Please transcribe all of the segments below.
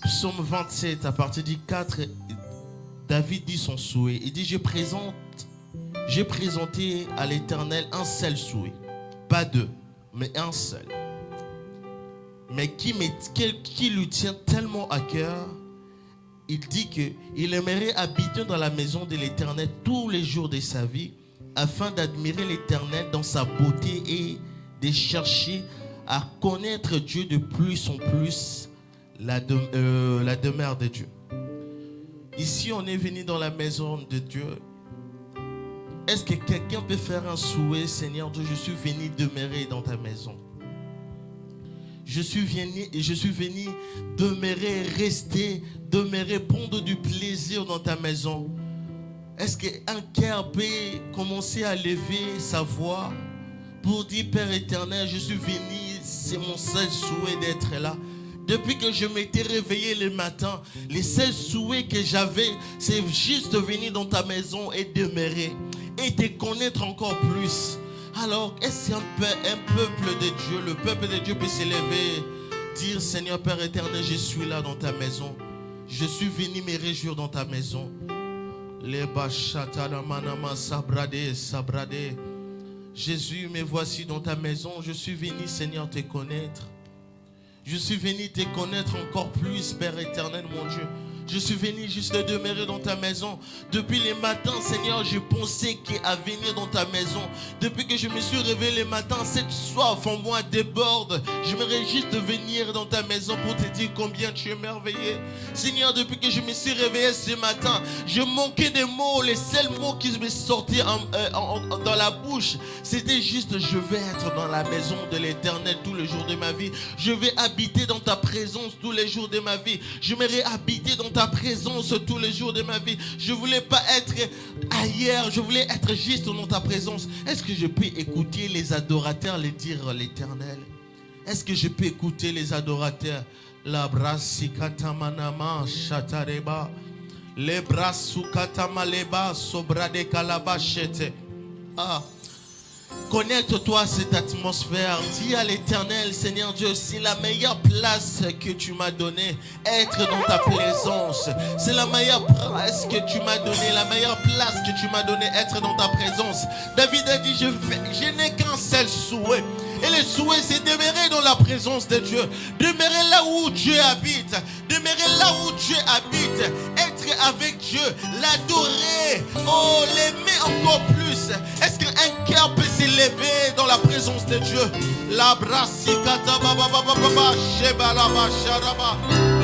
Psaume 27, à partir du 4, David dit son souhait. Il dit, j'ai présenté à l'Éternel un seul souhait. Pas deux, mais un seul. Mais qui lui tient tellement à cœur, il dit qu'il aimerait habiter dans la maison de l'Éternel tous les jours de sa vie, afin d'admirer l'Éternel dans sa beauté et de chercher à connaître Dieu de plus en plus, la demeure de Dieu. Ici, on est venu dans la maison de Dieu. Est-ce que quelqu'un peut faire un souhait? Seigneur Dieu, je suis venu demeurer dans ta maison. Je suis venu demeurer, rester, demeurer, prendre du plaisir dans ta maison. Est-ce qu'un cœur peut commencer à lever sa voix pour dire, Père éternel, je suis venu, c'est mon seul souhait d'être là. Depuis que je m'étais réveillé le matin, les seuls souhaits que j'avais, c'est juste venir dans ta maison et demeurer et te connaître encore plus. Alors, est-ce qu'un peuple de Dieu, le peuple de Dieu peut s'élever, dire, Seigneur Père éternel, je suis là dans ta maison. Je suis venu me réjouir dans ta maison. Jésus, me voici dans ta maison. Je suis venu, Seigneur, te connaître. Je suis venu te connaître encore plus, Père éternel, mon Dieu. Je suis venu juste demeurer dans ta maison. Depuis les matins, Seigneur, je pensais qu'à venir dans ta maison. Depuis que je me suis réveillé le matin, cette soif en moi déborde. J'aimerais juste venir dans ta maison pour te dire combien tu es merveilleux. Seigneur, depuis que je me suis réveillé ce matin, je manquais des mots. Les seuls mots qui me sortaient dans la bouche, c'était juste, je vais être dans la maison de l'Éternel tous les jours de ma vie. Je vais habiter dans ta présence tous les jours de ma vie. J'aimerais habiter dans ta présence tous les jours de ma vie. Je voulais pas être ailleurs, je voulais être juste dans ta présence. Est-ce que je peux écouter les adorateurs les dire l'Éternel? Est-ce que je peux écouter les adorateurs? La brasikatamanama shatareba, le brasukatamaleba sobrade kalabashete. Ah. Connecte-toi à cette atmosphère. Dis à l'Éternel, Seigneur Dieu, c'est la meilleure place que tu m'as donnée, être dans ta présence. C'est la meilleure place que tu m'as donnée, la meilleure place que tu m'as donnée, être dans ta présence. David a dit, je n'ai qu'un seul souhait. Et le souhait, c'est demeurer dans la présence de Dieu. Demeurer là où Dieu habite. Demeurer là où Dieu habite. Être avec Dieu. L'adorer. Oh, l'aimer encore plus. Est-ce qu'un cœur peut s'élever dans la présence de Dieu? La brasikata baba baba baba sheba la basharaba.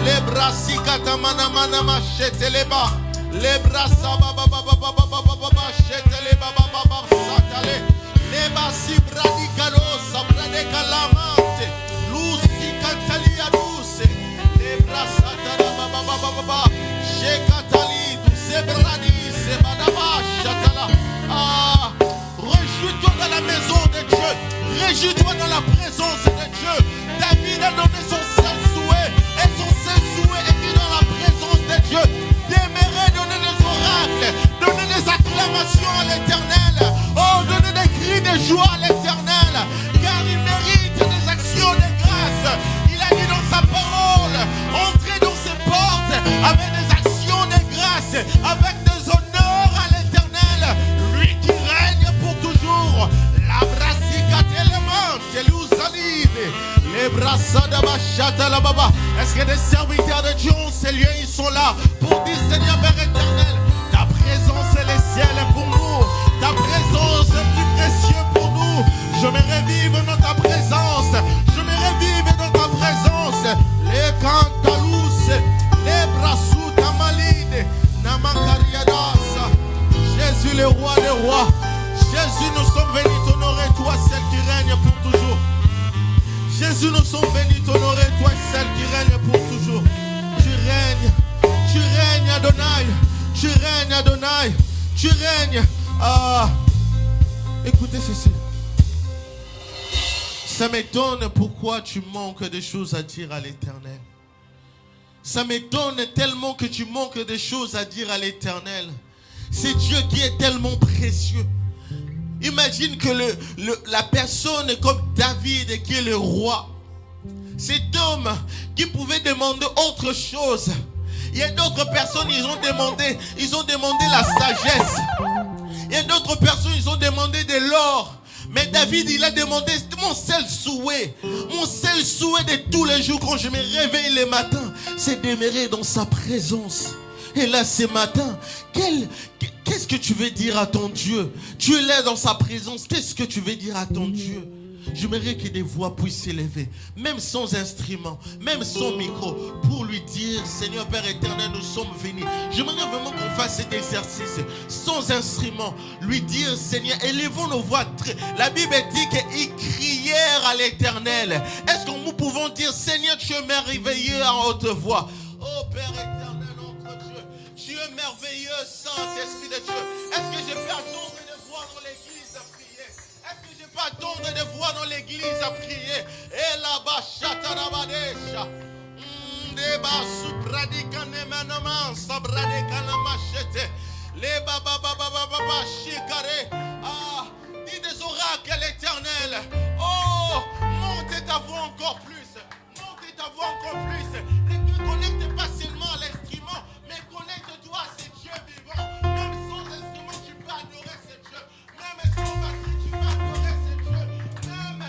Les brasikata mana mana machete les bas. Les brasa baba baba baba baba baba shete les baba baba satale. Les basi bradicalo sabrade calamante. Lucy cantalia douce. Les brasata baba baba baba. Shekatali douce bradi se badaba chatala. Ah. Réjouis-toi dans la maison de Dieu. Réjouis-toi dans la présence de Dieu. David a donné son seul souhait. Et son seul souhait était dans la présence de Dieu. Demeurer, donner des oracles. Donner des acclamations à l'Éternel. Oh, donner des cris de joie à l'Éternel. Car il mérite des actions de grâce. Il a dit dans sa parole, entrez dans ses portes avec des actions de grâce. Avec des honneurs à l'Éternel. Lui qui règne pour toujours. La brassica telemante, l'usaline, les brassades bachata la baba. Est-ce que des serviteurs de Dieu en ces lieux, ils sont là pour dire, Seigneur Père éternel, ta présence est le ciel pour nous. Ta présence est plus précieuse pour nous. Je me revive dans ta présence. Je me revive dans ta présence. Les cantalous, les brassous tamaline, namankariadas. Jésus le roi des rois. Jésus, nous sommes venus t'honorer, toi, celle qui règne pour toujours. Jésus, nous sommes venus t'honorer, toi, celle qui règne pour toujours. Tu règnes, Adonai. Tu règnes, Adonai. Tu règnes. Ah, écoutez ceci. Ça m'étonne pourquoi tu manques de choses à dire à l'Éternel. Ça m'étonne tellement que tu manques de choses à dire à l'Éternel. C'est Dieu qui est tellement précieux. Imagine que la personne comme David qui est le roi, Cet homme qui pouvait demander autre chose. Il y a d'autres personnes, ils ont demandé la sagesse. Il y a d'autres personnes, ils ont demandé de l'or. Mais David, il a demandé mon seul souhait de tous les jours quand je me réveille le matin, c'est demeurer dans sa présence. Et là, ce matin, qu'est-ce que tu veux dire à ton Dieu? Tu es là dans sa présence, qu'est-ce que tu veux dire à ton Dieu? J'aimerais que des voix puissent s'élever, même sans instrument, même sans micro, pour lui dire, Seigneur Père éternel, nous sommes venus. J'aimerais vraiment qu'on fasse cet exercice sans instrument, lui dire, Seigneur, élevons nos voix. La Bible dit qu'ils crièrent à l'éternel. Est-ce que nous pouvons dire, Seigneur, tu es merveilleux à haute voix? Oh Père éternel, notre Dieu, tu es merveilleux, Saint-Esprit de Dieu. Est-ce que je peux attendre de voir dans l'église à prier? Est-ce que je peux attendre de voir dans l'église à prier? Et là-bas, chatarabadesha. Deba supradikanemanama, sabradikanamachete. Les baba chikare. Ah, dis des oracles à l'éternel. Oh, monte ta voix encore plus. Monte ta voix encore plus. Ne te connecte pas seulement à l'instrument, mais connecte-toi à ce Dieu vivant. Même sans instrument, tu peux adorer ce Dieu. Même sans batterie, tu peux adorer ce Dieu. Même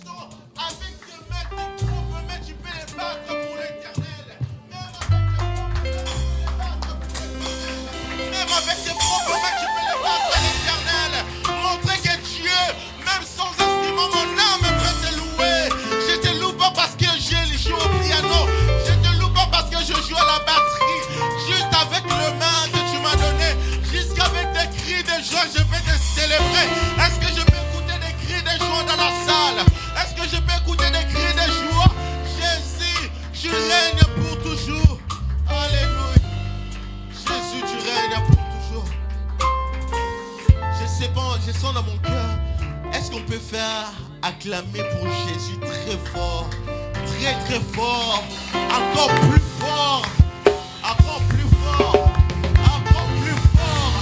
sans, avec tes mains, tes propres mains, tu peux les battre pour l'éternel. Même avec tes propres mains, tu peux les battre à l'éternel. Montrer que Dieu, même sans instrument, mon âme peut te louer. Je te loue pas parce que je joue au piano. Je te loue pas parce que je joue à la batterie. Juste avec le main que tu m'as donné. Jusqu'avec des cris de joie, je vais te célébrer. Est-ce que je peux écouter des cris de joie dans la salle? Est-ce que je peux écouter des cris de joie? Jésus, tu règnes pour toujours. Alléluia. Jésus, tu règnes pour toujours. Je sais pas, je sens dans mon cœur. Est-ce qu'on peut faire acclamer pour Jésus très fort, très très fort, encore plus fort, encore plus fort, encore plus fort.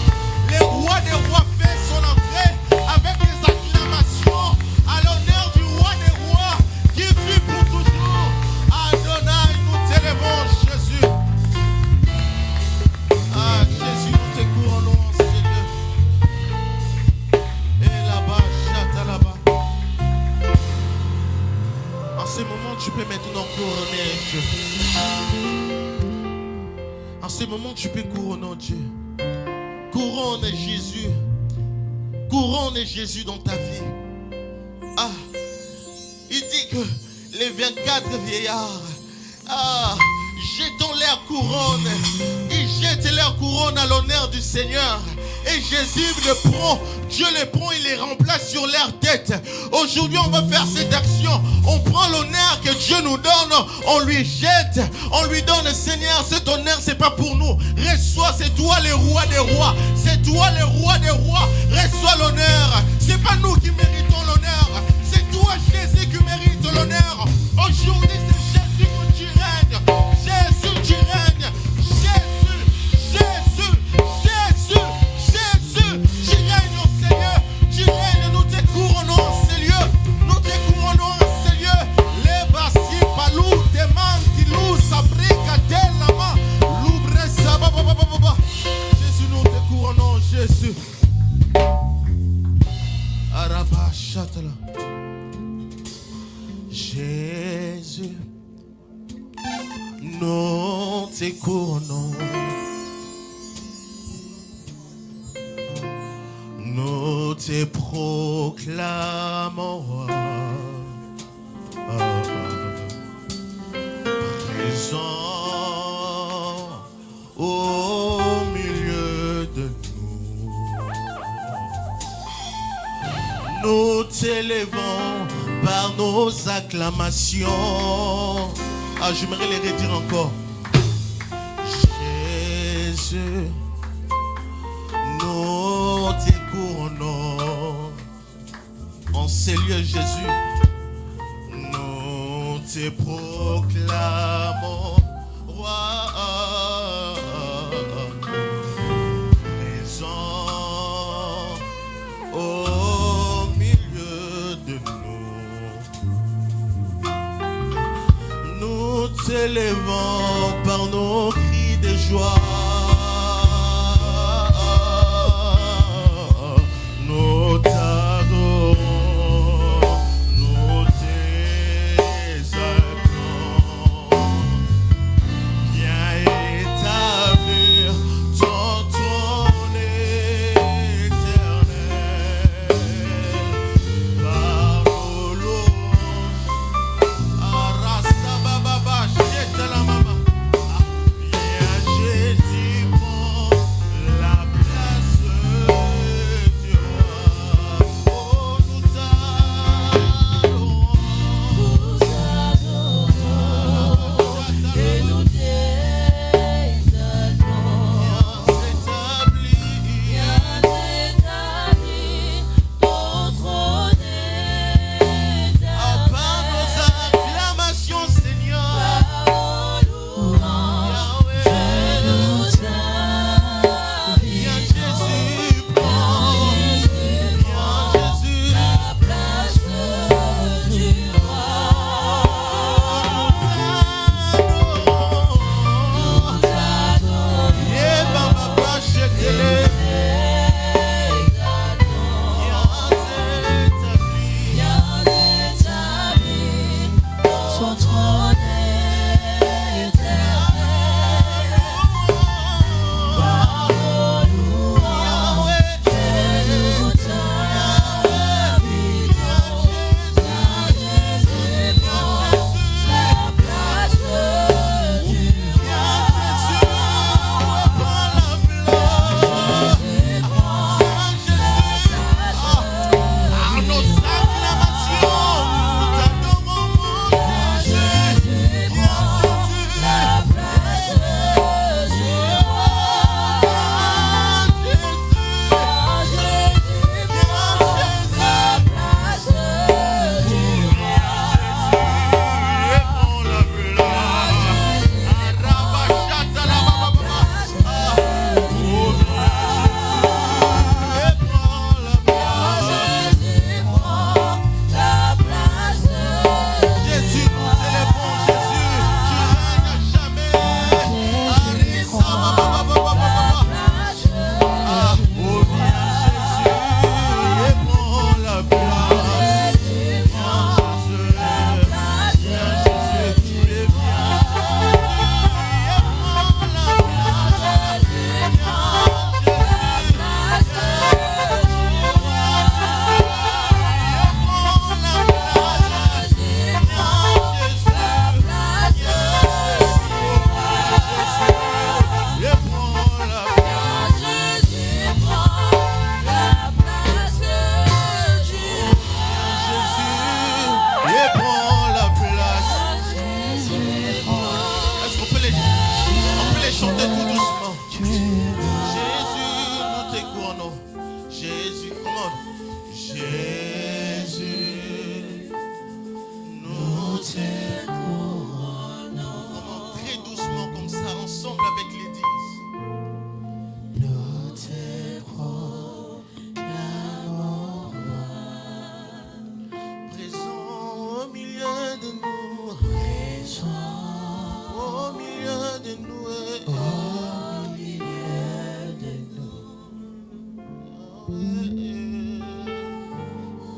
Les rois des rois fait son entrée avec des acclamations à l'honneur du roi des rois qui vit pour toujours. Adonai, nous t'élevons, Jésus. Ah, Jésus, nous te couronnons, Seigneur. Et là-bas, chata là-bas. En ce moment, tu peux maintenant couronner Dieu. En ce moment, tu peux couronner Dieu. Couronne Jésus. Couronne Jésus dans ta vie. Ah, il dit que les 24 vieillards, jetons leur couronne. Ils jettent leur couronne à l'honneur du Seigneur. Et Jésus le prend, Dieu le prend, il les remplace sur leur tête. Aujourd'hui, on va faire cette action. On prend l'honneur que Dieu nous donne, on lui jette, on lui donne, Seigneur, cet honneur, c'est pas pour nous. Reçois, c'est toi le roi des rois. C'est toi le roi des rois. Reçois l'honneur. C'est pas nous qui méritons l'honneur. C'est toi, Jésus, qui mérite l'honneur. Aujourd'hui, c'est Jésus que tu règnes. Jésus, tu règnes. Jésus, Jésus, Jésus. Jésus, tu règnes, oh Seigneur, tu règnes, nous te couronnons en ces lieux, nous te couronnons en ces lieux. Les bassi palou, des mantilous, sabrica, de la main, l'oubressa, Jésus, nous te couronnons, Jésus. Araba, chatala. Jésus, nous te couronnons. Nous te proclamons présent au milieu de nous. Nous t'élevons par nos acclamations. Ah, j'aimerais les redire encore. Jésus, nous te couronnons en ces lieux, Jésus. Nous te proclamons roi présent au milieu de nous. S'élevant par nos cris de joie, nous t'adorons, nous t'exaltons. Viens établir ton trône éternel par nos louanges. Arasababa, jette la maman. Viens Jésus, prends la place du roi. Oh, nous t'adorons. Et nous t'exaltons. Viens établir ton trône éternel. Par nos acclamations, Seigneur. Par nos louanges, nous t'invitons. Viens Jésus, prends. Viens Jésus, La place du roi. nous t'adorons. Et Baba, jette-les. Viens établir. Son trône éternel. Par nos louanges, nous t'invitons. Viens Jésus, prends la place du roi. Jésus, prends la place Nos acclamations, nous t'adorons, mon Jésus. la place du roi. Chantez tout doucement. Jésus, nous te couronnons. Jésus, comment? Jésus, nous te couronnons. Comment? Très doucement comme ça, ensemble avec les 10. Nous te proclamons Présent au milieu de nous. présent Au milieu de nous. au milieu de nous.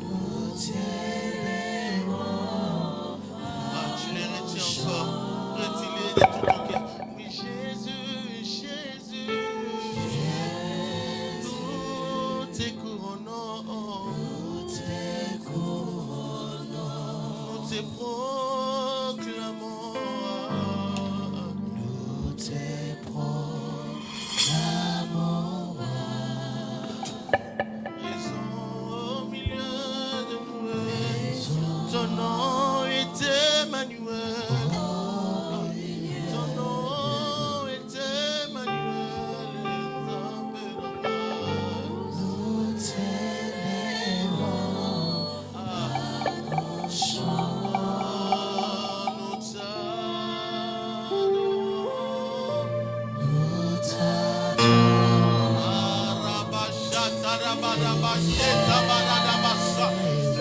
Nous t'élèvons. Tu les retiens encore. Retire-les de tout ton cœur. Oui, Jésus, Jésus. Nous te couronnons. Nous te couronnons. Nous te proclamons. Nous te proclamons. Présent au milieu de nous. Présent Ton nom est Emmanuel. Ton nom est Emmanuel. nous t'élèvons. Nous t'adorons. Nous t'adorons.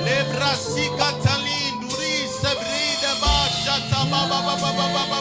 Les brassica talinduri se bride bachata baba baba baba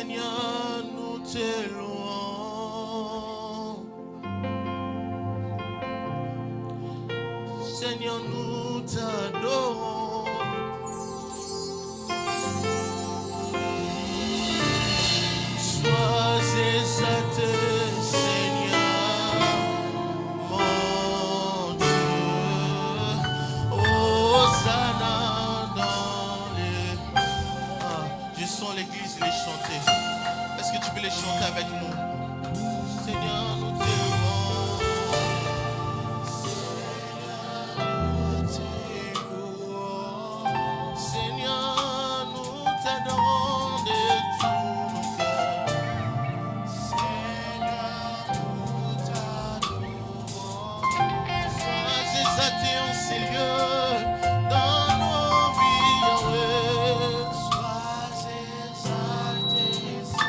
Seigneur, nous te louons. Seigneur, nous t'adorons. Sois exalté, Seigneur, mon Dieu. Hosanna dans les... je sens l'église les chanter. Est-ce que tu peux les chanter avec nous? Seigneur, nous te louons. Seigneur, nous t'adorons de tout nos cœurs. Seigneur, nous t'adorons. Sois exalté en ces lieux, dans nos vies, Yahweh. Sois exalté, Seigneur.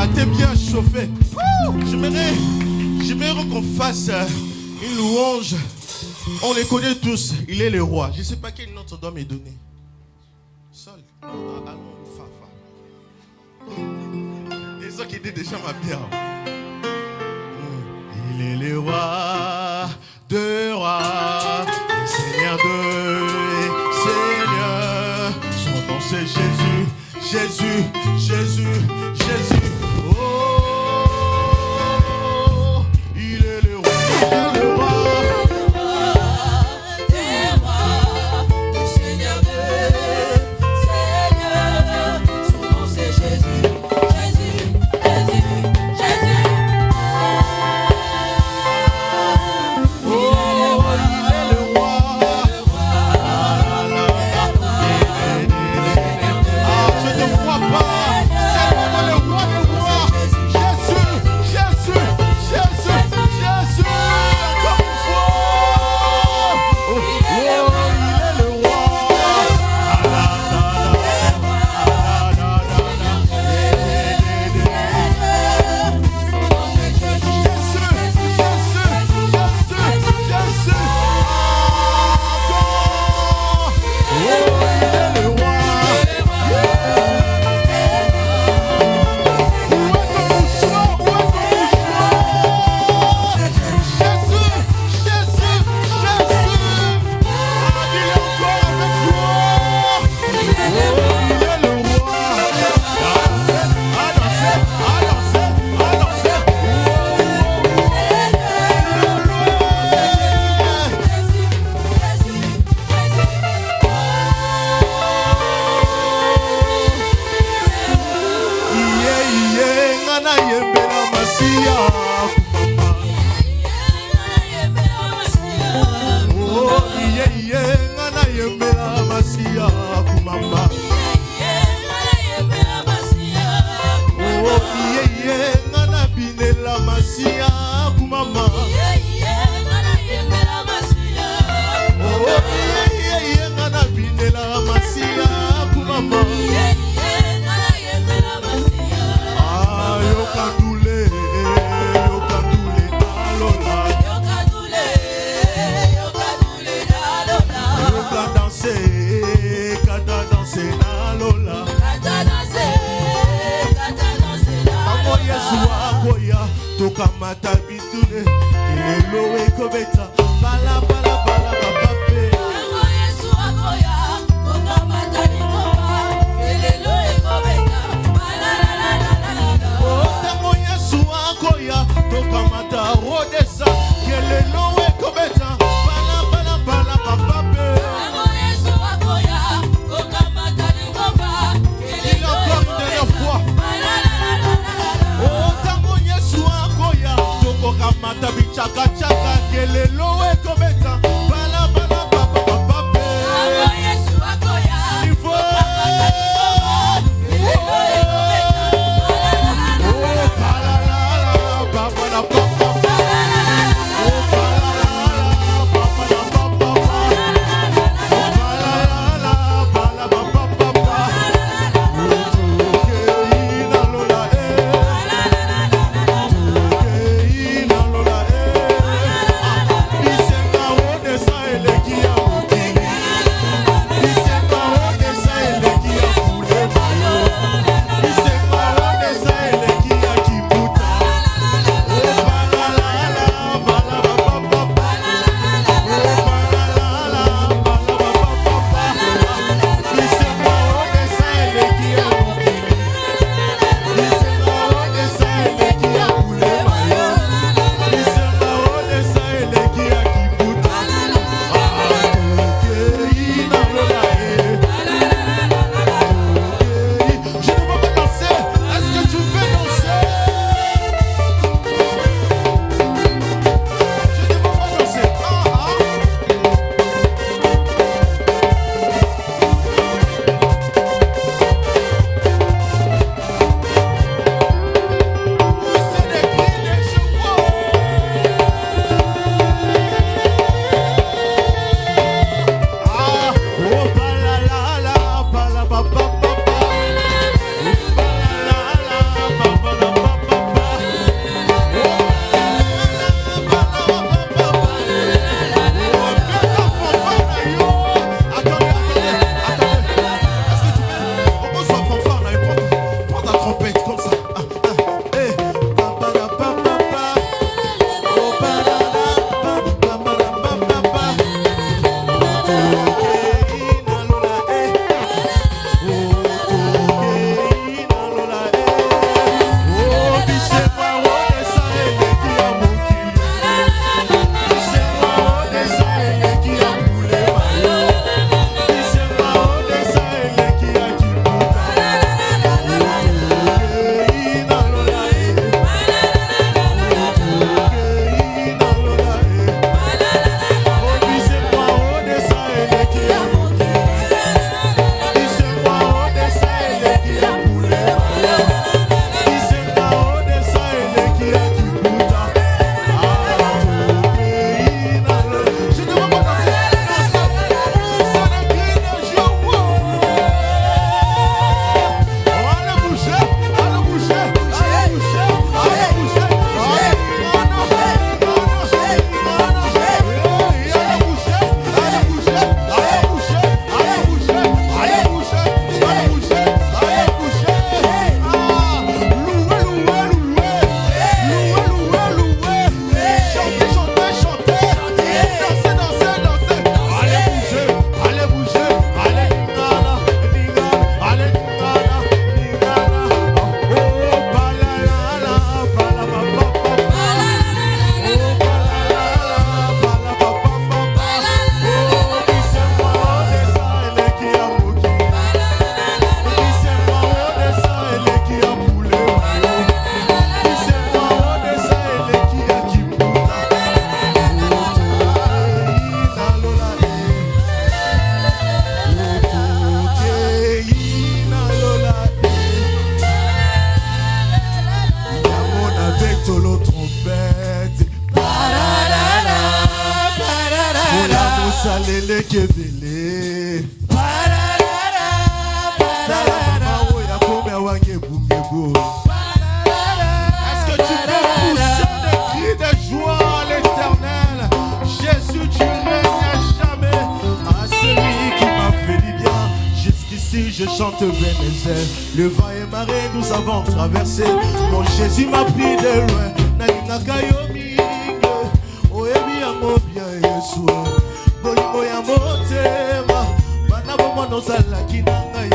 t'es bien chauffé. J'aimerais qu'on fasse une louange. On les connaît tous. Il est le roi. Je ne sais pas quelle note on doit me donner. Sol. Allons, fa. Et ça qui dit déjà ma bière. Il est le roi de rois, le Seigneur de seigneurs. Son nom c'est Jésus, Jésus, Jésus, Jésus. Oh, il est le roi, le roi. Est-ce que tu peux pousser des cris de joie à l'Éternel? Jésus, tu règnes à jamais. À celui qui m'a fait du bien. Jusqu'ici, je chante Ebenezer. Le vent et marée, nous avons traversé. Mon Jésus m'a pris de loin. Nalingaka yo mingi. Oyebi yango bien Yesu. Bolingo ya motema. Bana bomo nozalaki na ngai.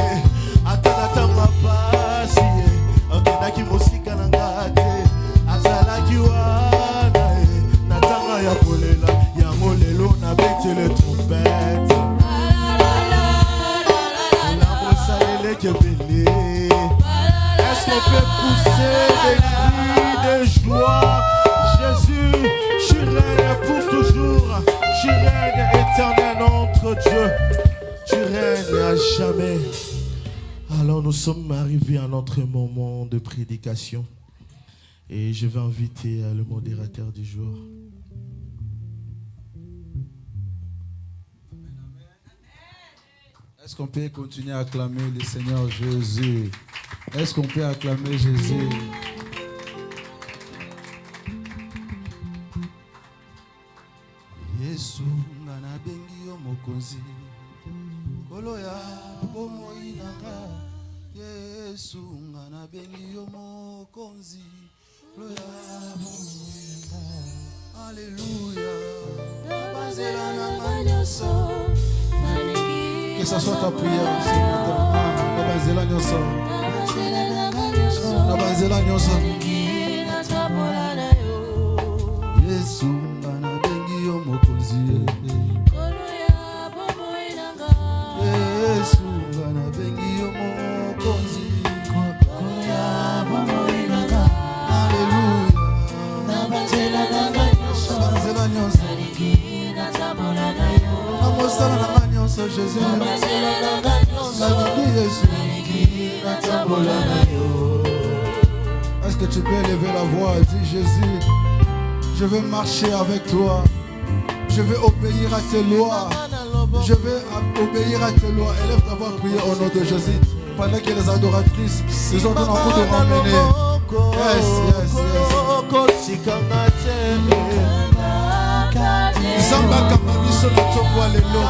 Atana tanga pasi. Okendaki mosika na ngai te. Azalaki wana. Natanga ya kolela. Yango lelo na bete le trompette. Est-ce qu'on peut pousser des cris de joie? Jésus, tu règnes pour toujours. Tu règnes éternel entre Dieu. Tu règnes à jamais. Alors nous sommes arrivés à notre moment de prédication. Et je vais inviter le modérateur du jour. Est-ce qu'on peut continuer à acclamer le Seigneur Jésus? Est-ce qu'on peut acclamer Jésus? Yesu ngana bengi yo mokonzi kolo ya bomoi nanga. Yesu ngana bengi yo mokonzi kolo ya bomoi nanga. Alléluia. Que ça soit ta prière ce matin. Nabazela nyoso. Nabazela nyoso. Yesu ngana bengi yo mokonzi. Yesu ngana bengi yo mokonzi. Alléluia. Nabazela nyoso. Namosala na nyoso Jésus. Est-ce que tu peux élever la voix et dire Jésus, je veux marcher avec toi, je veux obéir à tes lois, je veux obéir à tes lois. Élève ta voix, prier au nom de Jésus. Pendant que les adoratrices, ils ont donné un coup de ramener. Yes, yes, yes. Zamba kamba biso na tokwa lelo.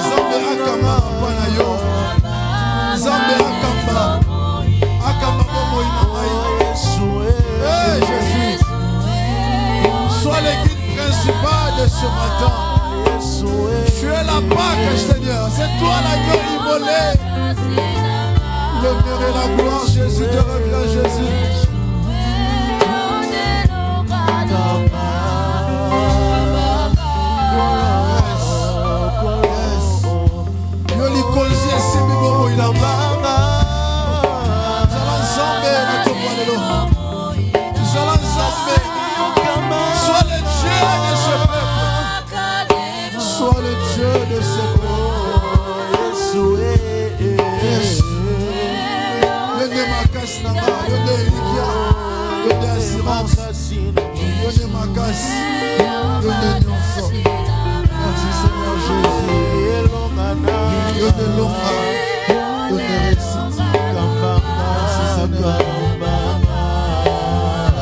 Zamba akamba pana yo. Zamba akamba bomo ina mai. Hey Jésus, sois le guide principal de ce matin. Tu es la Pâque, Seigneur. C'est toi l'agneau immolé. L'honneur et la gloire, Jésus, te revient, Jésus. Sois le Dieu de ce peuple. Sois le Dieu de ce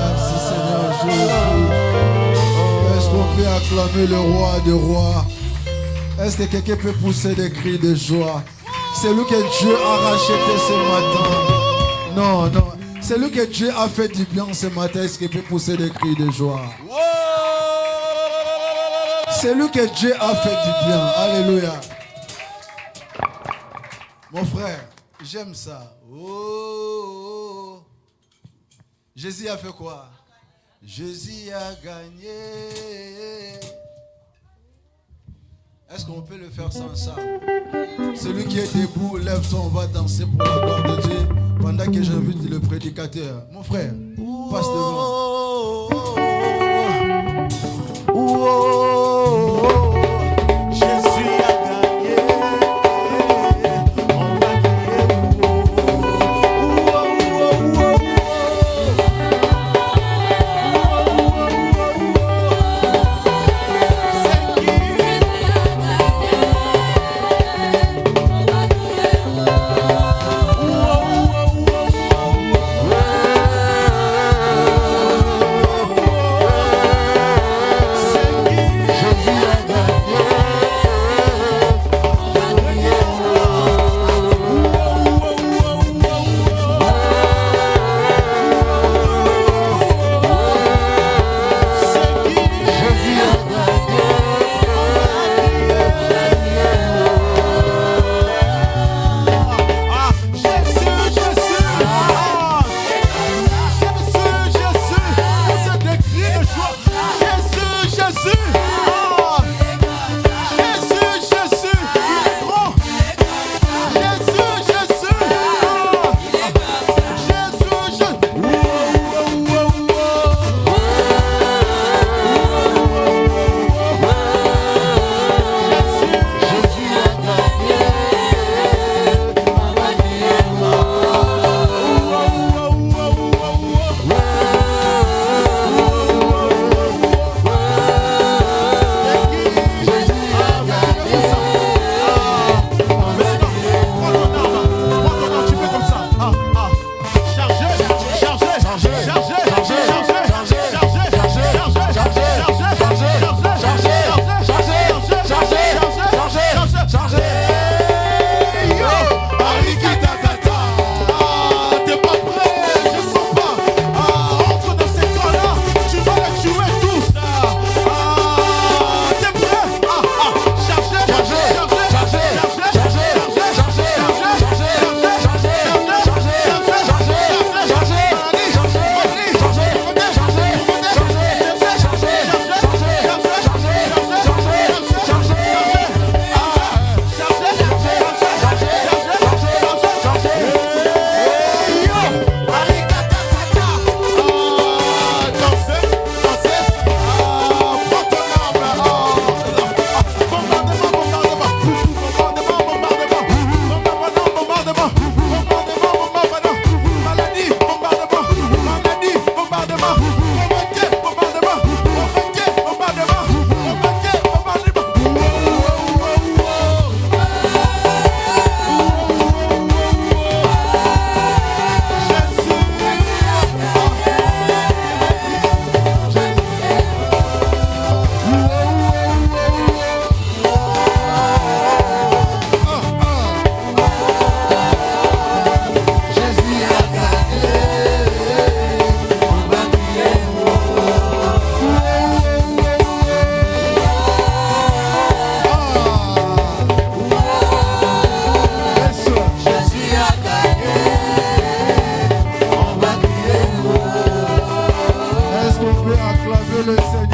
Merci Seigneur Jésus. Est-ce qu'on peut acclamer le roi des rois? Est-ce que quelqu'un peut pousser des cris de joie? C'est lui que Dieu a racheté ce matin. Non, non. C'est lui que Dieu a fait du bien ce matin. Est-ce qu'il peut pousser des cris de joie? C'est lui que Dieu a fait du bien. Alléluia. Mon frère, j'aime ça. Oh. Jésus a fait quoi? Jésus a gagné. Est-ce qu'on peut le faire sans ça? Celui qui est debout, lève-toi, on va danser pour la gloire de Dieu. Pendant que j'invite le prédicateur. Mon frère, passe devant. Jésus a gagné. On va crier. le Seigneur.